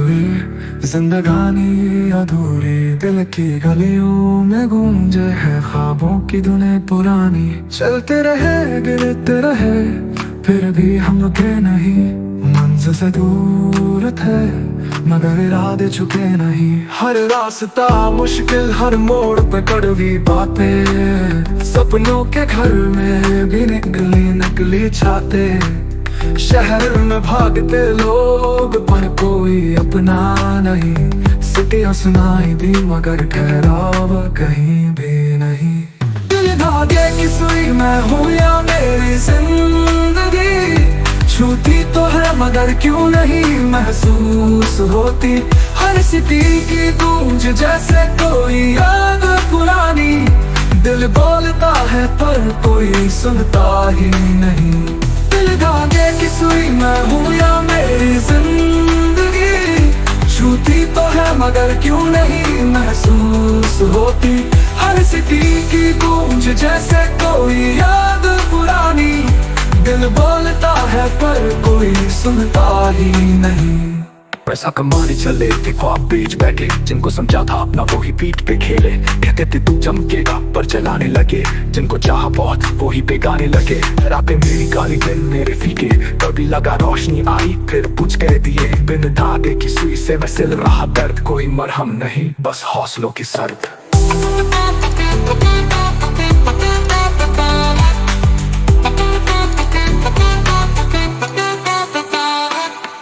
हुई जिंदगानी अधूरी, दिल की गलियों में गूंजे है ख्वाबों की धुनें पुरानी। चलते रहे गिरते रहे फिर भी हम रुके नहीं, मंजिल से दूर थे मगर इरादे झुके नहीं। हर रास्ता मुश्किल, हर मोड़ पे कड़वी बातें, सपनों के घर में भी निकली छाते। शहर में भागते लोग पर कोई अपना नहीं, सिटियां सुनाई दी मगर ठहराव कहीं भी नहीं। दिल धागे की सुई में हूँ या मेरी जिंदगी, छूती तो है मगर क्यों नहीं महसूस होती। हर सिटी की गूंज जैसे कोई याद पुरानी, दिल बोलता है पर कोई सुनता ही नहीं। दिल धागे की सुई में हूँ या मेरी जिंदगी, छूती तो है मगर क्यों नहीं महसूस होती। हर सिटी की गूंज जैसे कोई याद पुरानी, दिल बोलता है पर कोई सुनता ही नहीं। पैसा कमाने चले थे ख्वाब बीच बैठे, जिनको समझा था अपना वो ही पीठ पे खेले। कहते थे तू चमकेगा पर चलाने लगे, जिनको चाहा बहुत वो ही बेगाने लगे। रातें मेरी काली दिन मेरे फीके, कभी लगा रोशनी आई फिर बुझ गए दिए। बिन धागे की सुई से मैं सिल रहा दर्द, कोई मरहम नहीं बस हौसलों की सर्द।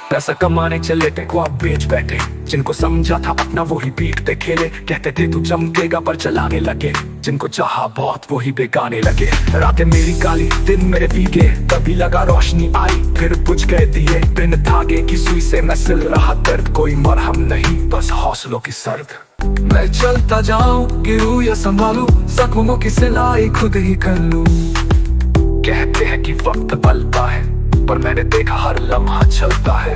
पैसा कमाने चले थे ख्वाब बेच बैठे, जिनको समझा था अपना वो ही पीठ पे खेले। कहते थे तू चमकेगा पर चलाने लगे, जिनको चाहा बहुत वो ही बेगाने लगे। रातें मेरी काली दिन मेरे फीके, कभी लगा रोशनी आई फिर बुझ गए दिए। बिन धागे की सुई से मैं सिल रहा दर्द, कोई मरहम नहीं बस हौसलों की सर्द। मैं चलता जाऊं गिरूं या संभालूं, जख्मों की सिलाई खुद ही कर लूं। कहते हैं कि वक्त बदलता है पर मैंने देखा हर लम्हा चलता है।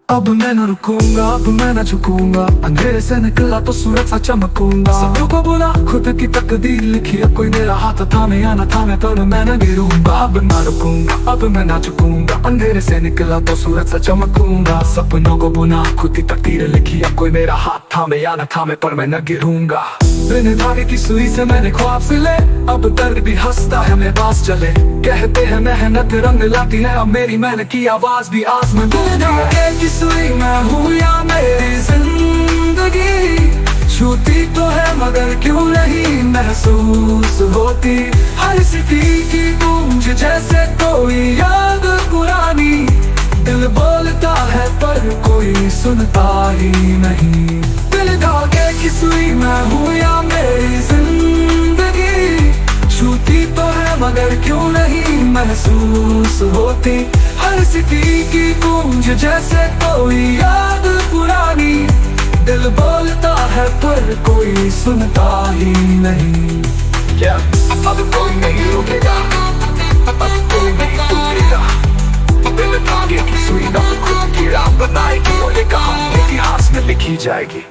अब मैं न रुकूंगा, अब मैं न झुकूंगा, अंधेरे से निकला तो सूरज सा चमकूंगा। सबों को बोला खुद की तकदीर लिखी है, कोई मेरा हाथ थामे या न थामे पर मैं न गिरूंगा। अब न रुकूंगा, अब मैं न झुकूंगा, अंधेरे से निकला तो सूरज सा चमकूंगा। सपनों को बुना खुद की तकदीर लिखी है, कोई मेरा हाथ थामे या न थामे पर मैं न गिरूंगा। बिन धागे की सुई से मैंने ख्वाब सिले, अब दर्द भी हंसता है मेरे पास चले। कहते हैं मेहनत रंग लाती है, अब मेरी मेहनत की आवाज भी आसमान में। धागे की सुई में हूँ या मेरी जिंदगी, छूती तो है मगर क्यों नहीं महसूस होती। हर सिटी की गूंज जैसे कोई याद पुरानी, दिल बोलता है पर कोई सुनता ही नहीं। दिल धागे की सुई में हूँ या मेरी जिंदगी, छूती तो है मगर क्यों नहीं महसूस होती। हर सिटी की गूंज जैसे कोई याद पुरानी, दिल बोलता है पर कोई सुनता ही नहीं। क्या अब कोई नहीं रुकेगा, अब कोई नहीं टूटेगा। दिल धागे की सुई न खुद की राह बनाएगी, वो इतिहास में लिखी जाएगी।